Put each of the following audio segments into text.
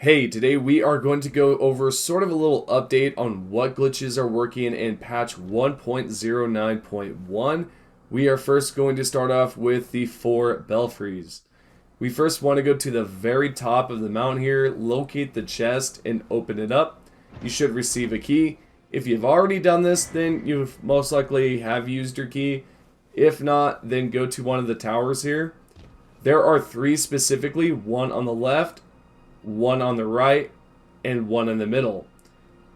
Hey, today we are going to go over sort of a little update on what glitches are working in patch 1.09.1. We are first going to start off with the 4 belfries. We first want to go to the very top of the mountain here, locate the chest, and open it up. You should receive a key. If you've already done this, then you most likely have used your key. If not, then go to one of the towers here. There are 3 specifically, one on the left, one on the right, and one in the middle.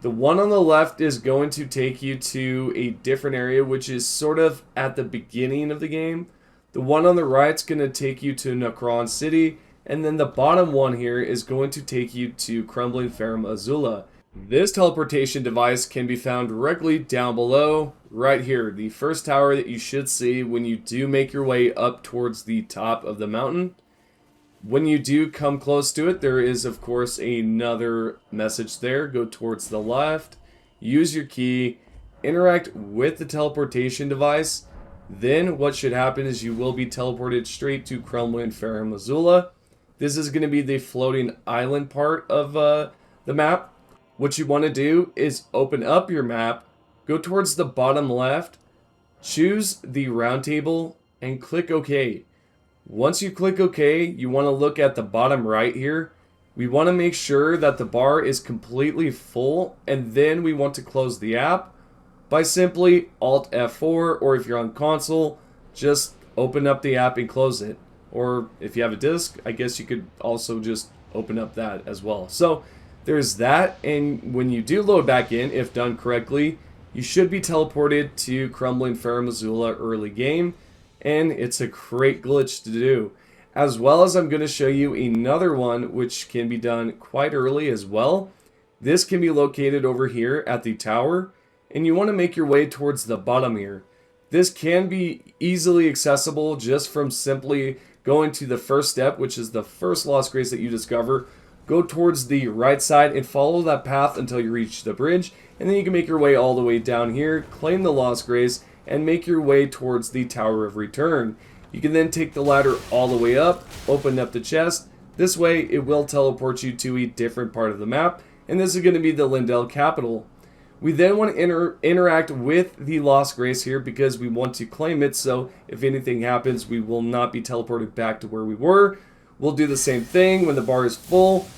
The one on the left is going to take you to a different area, which is sort of at the beginning of the game. The one on the right is going to take you to Necron City, and then the bottom one here is going to take you to Crumbling Farum Azule. This teleportation device can be found directly down below, right here, the first tower that you should see when you do make your way up towards the top of the mountain. When you do come close to it, there is of course another message there. Go towards the left, use your key, interact with the teleportation device. Then what should happen is you will be teleported straight to Crumbling Farum Azule. This is going to be the floating island part of the map. What you want to do is open up your map, go towards the bottom left, choose the round table, and click OK. Once you click OK, you want to look at the bottom right here. We want to make sure that the bar is completely full, and then we want to close the app by simply Alt F4, or if you're on console, just open up the app and close it. Or if you have a disk, I guess you could also just open up that as well. So there's that, and when you do load back in, if done correctly, you should be teleported to Crumbling Farum Azule early game. And it's a great glitch to do. As well as I'm going to show you another one which can be done quite early as well. This can be located over here at the tower, and you want to make your way towards the bottom here. This can be easily accessible just from simply going to the first step, which is the first Lost Grace that you discover. Go towards the right side and follow that path until you reach the bridge, and then you can make your way all the way down here, claim the Lost Grace, and make your way towards the Tower of Return. You can then take the ladder all the way up, open up the chest. This way it will teleport you to a different part of the map, and this is going to be the Leyndell capital. We then want to interact with the Lost Grace here because we want to claim it, so if anything happens we will not be teleported back to where we were. We'll do the same thing when the bar is full.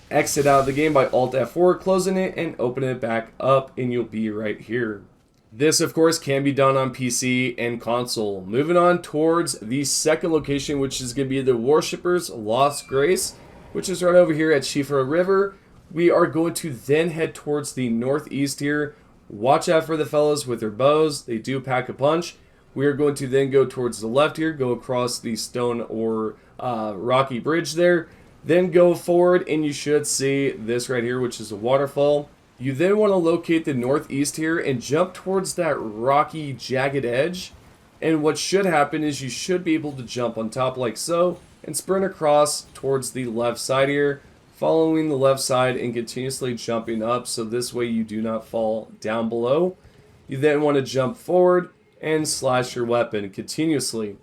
Exit out of the game by Alt F4, closing it, and open it back up, and you'll be right here. This, of course, can be done on PC and console. Moving on towards the second location, which is going to be the Worshipper's Lost Grace, which is right over here at Shifa River. We are going to then head towards the northeast here. Watch out for the fellows with their bows. They do pack a punch. We are going to then go towards the left here, go across the stone or rocky bridge there. Then go forward, and you should see this right here, which is a waterfall. You then want to locate the northeast here and jump towards that rocky, jagged edge. And what should happen is you should be able to jump on top like so and sprint across towards the left side here, following the left side and continuously jumping up so this way you do not fall down below. You then want to jump forward and slash your weapon continuously.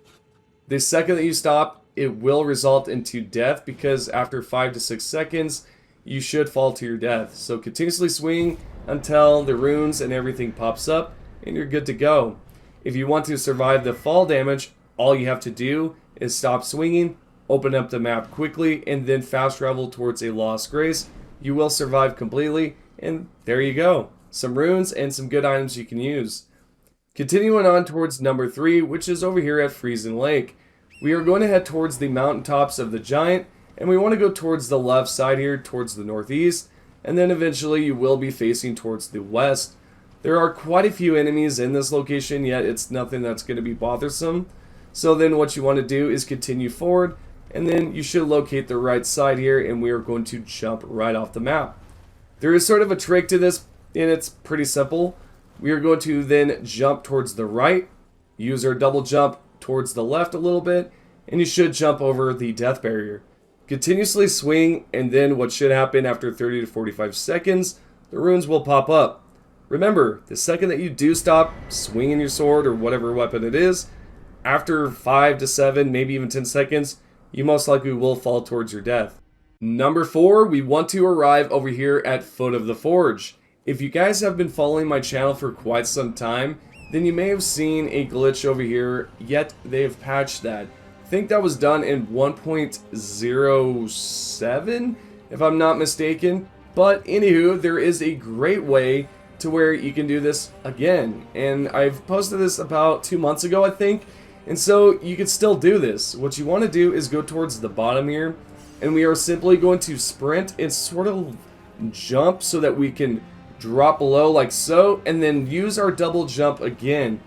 The second that you stop, it will result into death because after 5 to 6 seconds, you should fall to your death. So continuously swing until the runes and everything pops up and you're good to go. If you want to survive the fall damage, all you have to do is stop swinging, open up the map quickly, and then fast travel towards a Lost Grace. You will survive completely, and there you go. Some runes and some good items you can use. Continuing on towards number 3, which is over here at Freezing Lake. We are going to head towards the mountaintops of the Giant, and we want to go towards the left side here, towards the northeast, and then eventually you will be facing towards the west. There are quite a few enemies in this location, yet it's nothing that's going to be bothersome. So then what you want to do is continue forward, and then you should locate the right side here, and we are going to jump right off the map. There is sort of a trick to this, and it's pretty simple. We are going to then jump towards the right, use our double jump towards the left a little bit, and you should jump over the death barrier. Continuously swing, and then what should happen after 30 to 45 seconds, the runes will pop up. Remember, the second that you do stop swinging your sword or whatever weapon it is, after 5 to 7, maybe even 10 seconds, you most likely will fall towards your death. Number 4, we want to arrive over here at Foot of the Forge. If you guys have been following my channel for quite some time, then you may have seen a glitch over here, yet they have patched that. I think that was done in 1.07, if I'm not mistaken. But anywho, there is a great way to where you can do this again. And I've posted this about 2 months ago, I think. And so you can still do this. What you want to do is go towards the bottom here. And we are simply going to sprint and sort of jump so that we can drop below like so. And then use our double jump again.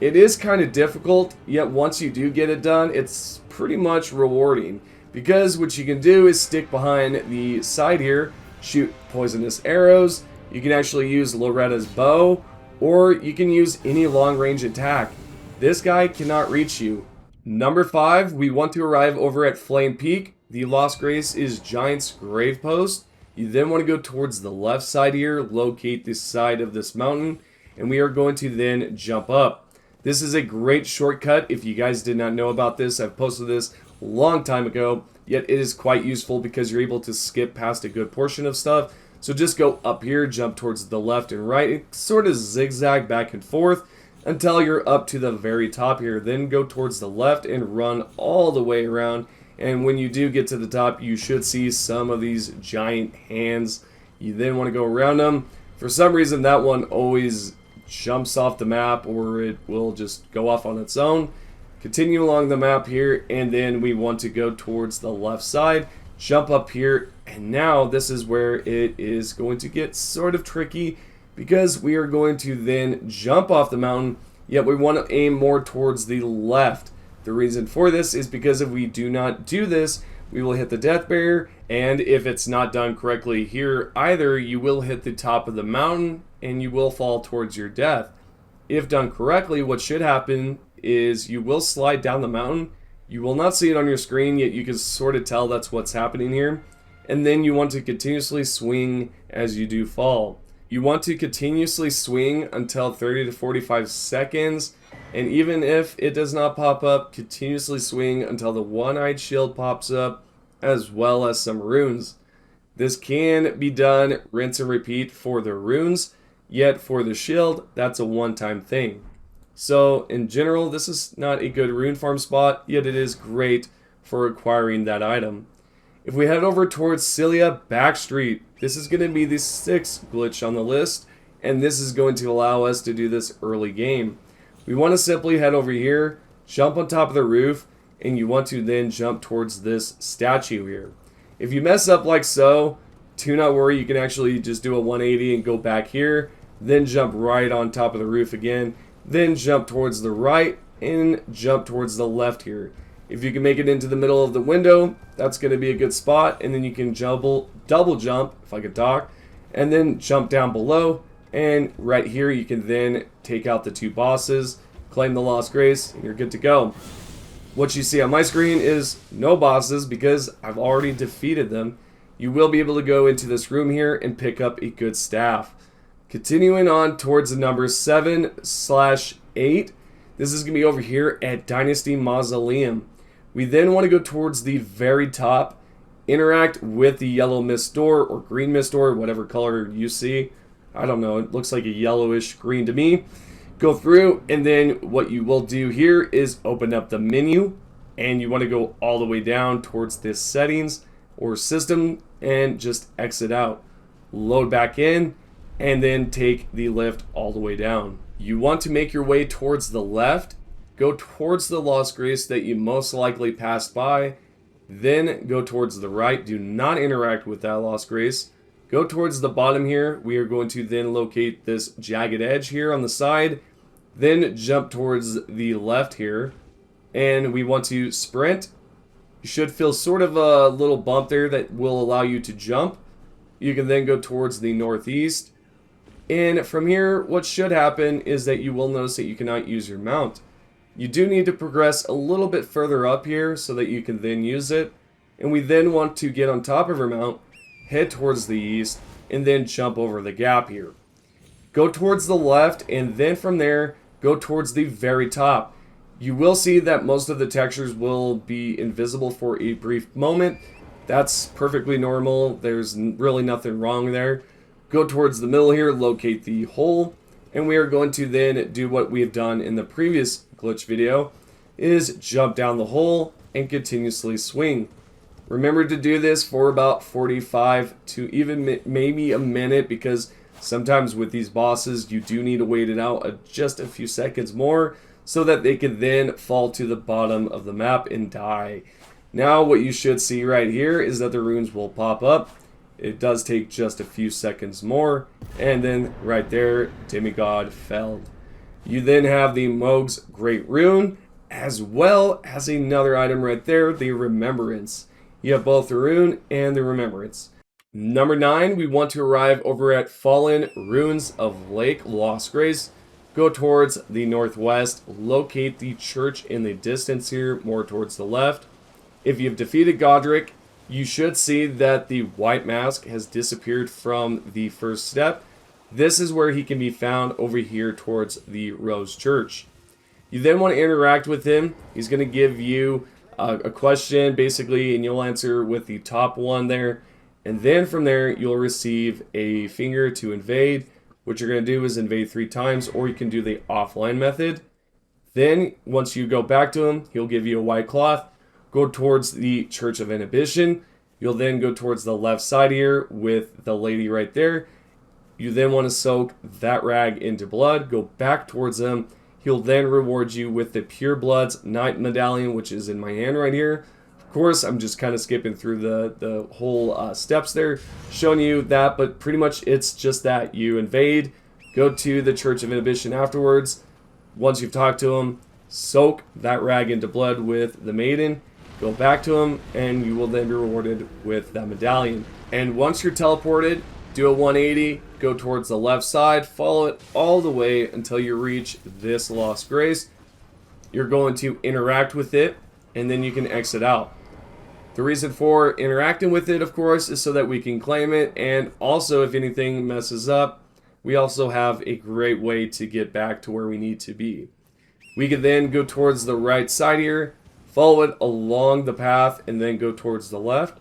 It is kind of difficult, yet once you do get it done, it's pretty much rewarding. Because what you can do is stick behind the side here, shoot poisonous arrows. You can actually use Loretta's bow, or you can use any long range attack. This guy cannot reach you. Number 5, we want to arrive over at Flame Peak. The Lost Grace is Giant's Grave Post. You then want to go towards the left side here, locate the side of this mountain, and we are going to then jump up. This is a great shortcut. If you guys did not know about this, I've posted this a long time ago, yet it is quite useful because you're able to skip past a good portion of stuff. So just go up here, jump towards the left and right, and sort of zigzag back and forth until you're up to the very top here. Then go towards the left and run all the way around. And when you do get to the top, you should see some of these giant hands. You then want to go around them. For some reason, that one always jumps off the map, or it will just go off on its own. Continue along the map here, and then we want to go towards the left side, jump up here, and now this is where it is going to get sort of tricky, because we are going to then jump off the mountain, yet we want to aim more towards the left. The reason for this is because if we do not do this, we will hit the death barrier, and if it's not done correctly here either, you will hit the top of the mountain and you will fall towards your death. If done correctly, what should happen is you will slide down the mountain. You will not see it on your screen, yet you can sort of tell that's what's happening here. And then you want to continuously swing as you do fall. You want to continuously swing until 30 to 45 seconds. And even if it does not pop up, continuously swing until the one-eyed shield pops up, as well as some runes. This can be done, rinse and repeat for the runes, yet for the shield, that's a one-time thing. So in general, this is not a good rune farm spot, yet it is great for acquiring that item. If we head over towards Sellia Backstreet, this is going to be the 6th glitch on the list, and this is going to allow us to do this early game. We want to simply head over here, jump on top of the roof, and you want to then jump towards this statue here. If you mess up like so, do not worry, you can actually just do a 180 and go back here, then jump right on top of the roof again, then jump towards the right, and jump towards the left here. If you can make it into the middle of the window, that's going to be a good spot, and then you can double jump, if I could talk, and then jump down below, and right here you can then take out the 2 bosses, claim the Lost Grace, and you're good to go. What you see on my screen is no bosses because I've already defeated them. You will be able to go into this room here and pick up a good staff. Continuing on towards the number 7/8, this is going to be over here at Dynasty Mausoleum. We then want to go towards the very top, interact with the yellow mist door or green mist door, whatever color you see. I don't know, it looks like a yellowish green to me. Go through, and then what you will do here is open up the menu, and you want to go all the way down towards this settings or system and just exit out. Load back in, and then take the lift all the way down. You want to make your way towards the left, go towards the Lost Grace that you most likely passed by, then go towards the right. Do not interact with that Lost Grace. Go towards the bottom here. We are going to then locate this jagged edge here on the side. Then jump towards the left here. And we want to sprint. You should feel sort of a little bump there that will allow you to jump. You can then go towards the northeast. And from here, what should happen is that you will notice that you cannot use your mount. You do need to progress a little bit further up here so that you can then use it. And we then want to get on top of our mount, head towards the east, and then jump over the gap here. Go towards the left, and then from there, go towards the very top. You will see that most of the textures will be invisible for a brief moment, That's perfectly normal. There's really nothing wrong there. Go towards the middle here, locate the hole, and we are going to then do what we have done in the previous glitch video, is jump down the hole and continuously swing. Remember to do this for about 45 to even maybe a minute, because sometimes with these bosses you do need to wait it out just a few seconds more so that they can then fall to the bottom of the map and die. Now what you should see right here is that the runes will pop up. It does take just a few seconds more, and then right there, Demigod felled. You then have the Mohg's Great Rune, as well as another item right there, the Remembrance. You have both the Rune and the Remembrance. Number 9, we want to arrive over at Fallen Ruins of Lake Lost Grace. Go towards the northwest, locate the church in the distance here, more towards the left. If you've defeated Godric, you should see that the white mask has disappeared from the first step. This is where he can be found over here towards the Rose Church. You then want to interact with him. He's going to give you a question, basically, and you'll answer with the top one there. And then from there, you'll receive a finger to invade. What you're going to do is invade 3 times, or you can do the offline method. Then, once you go back to him, he'll give you a white cloth. Go towards the Church of Inhibition. You'll then go towards the left side here with the lady right there. You then want to soak that rag into blood. Go back towards him. He'll then reward you with the Pure Blood's Knight Medallion, which is in my hand right here. Of course, I'm just kind of skipping through the whole steps there, showing you that, but pretty much it's just that. You invade, go to the Church of Inhibition afterwards. Once you've talked to him, soak that rag into blood with the Maiden. Go back to him, and you will then be rewarded with that medallion. And once you're teleported, do a 180, go towards the left side, follow it all the way until you reach this Lost Grace. You're going to interact with it, and then you can exit out. The reason for interacting with it, of course, is so that we can claim it, and also if anything messes up, we also have a great way to get back to where we need to be. We can then go towards the right side here, follow it along the path, and then go towards the left,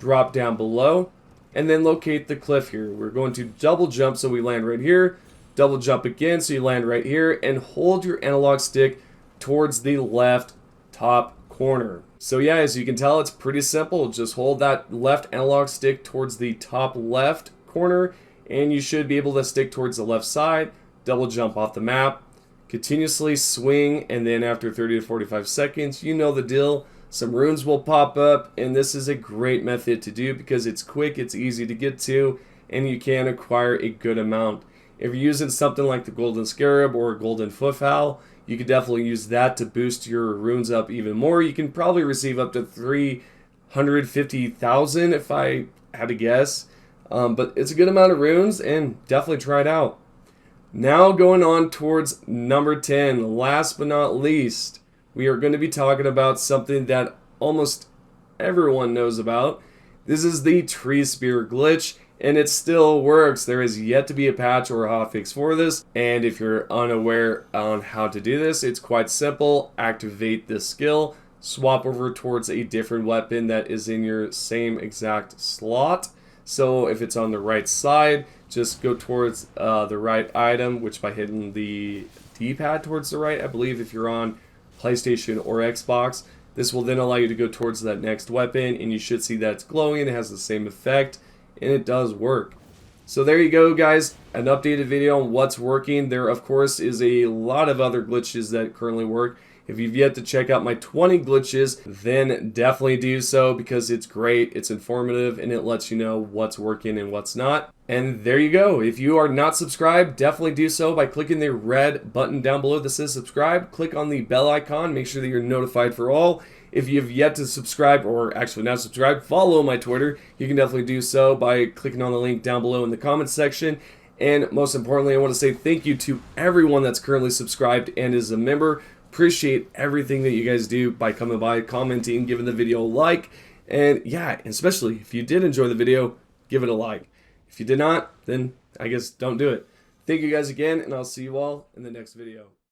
drop down below, and then locate the cliff here. We're going to double jump so we land right here, double jump again so you land right here, and hold your analog stick towards the left top corner. So yeah, as you can tell, it's pretty simple. Just hold that left analog stick towards the top left corner, and you should be able to stick towards the left side, double jump off the map, continuously swing, and then after 30 to 45 seconds, you know the deal. Some runes will pop up, and this is a great method to do because it's quick, it's easy to get to, and you can acquire a good amount. If you're using something like the Golden Scarab or Golden Footfowl, you could definitely use that to boost your runes up even more. You can probably receive up to 350,000 if I had to guess. But it's a good amount of runes, and definitely try it out. Now going on towards number 10, last but not least, we are going to be talking about something that almost everyone knows about. This is the Tree Spear glitch, and it still works. There is yet to be a patch or a hotfix for this, and if you're unaware on how to do this, it's quite simple. Activate this skill, swap over towards a different weapon that is in your same exact slot. So if it's on the right side, just go towards the right item, which by hitting the D-pad towards the right, I believe if you're on PlayStation or Xbox, this will then allow you to go towards that next weapon, and you should see that it's glowing, it has the same effect, and it does work. So there you go, guys, an updated video on what's working. There, of course, is a lot of other glitches that currently work. If you've yet to check out my 20 glitches, then definitely do so because it's great, it's informative, and it lets you know what's working and what's not. And there you go. If you are not subscribed, definitely do so by clicking the red button down below that says subscribe. Click on the bell icon, make sure that you're notified for all. If you've yet to subscribe, or actually not subscribe, follow my Twitter. You can definitely do so by clicking on the link down below in the comments section. And most importantly, I want to say thank you to everyone that's currently subscribed and is a member. Appreciate everything that you guys do by coming by, commenting, giving the video a like, and yeah, especially if you did enjoy the video, give it a like. If you did not, then I guess don't do it. Thank you guys again, and I'll see you all in the next video.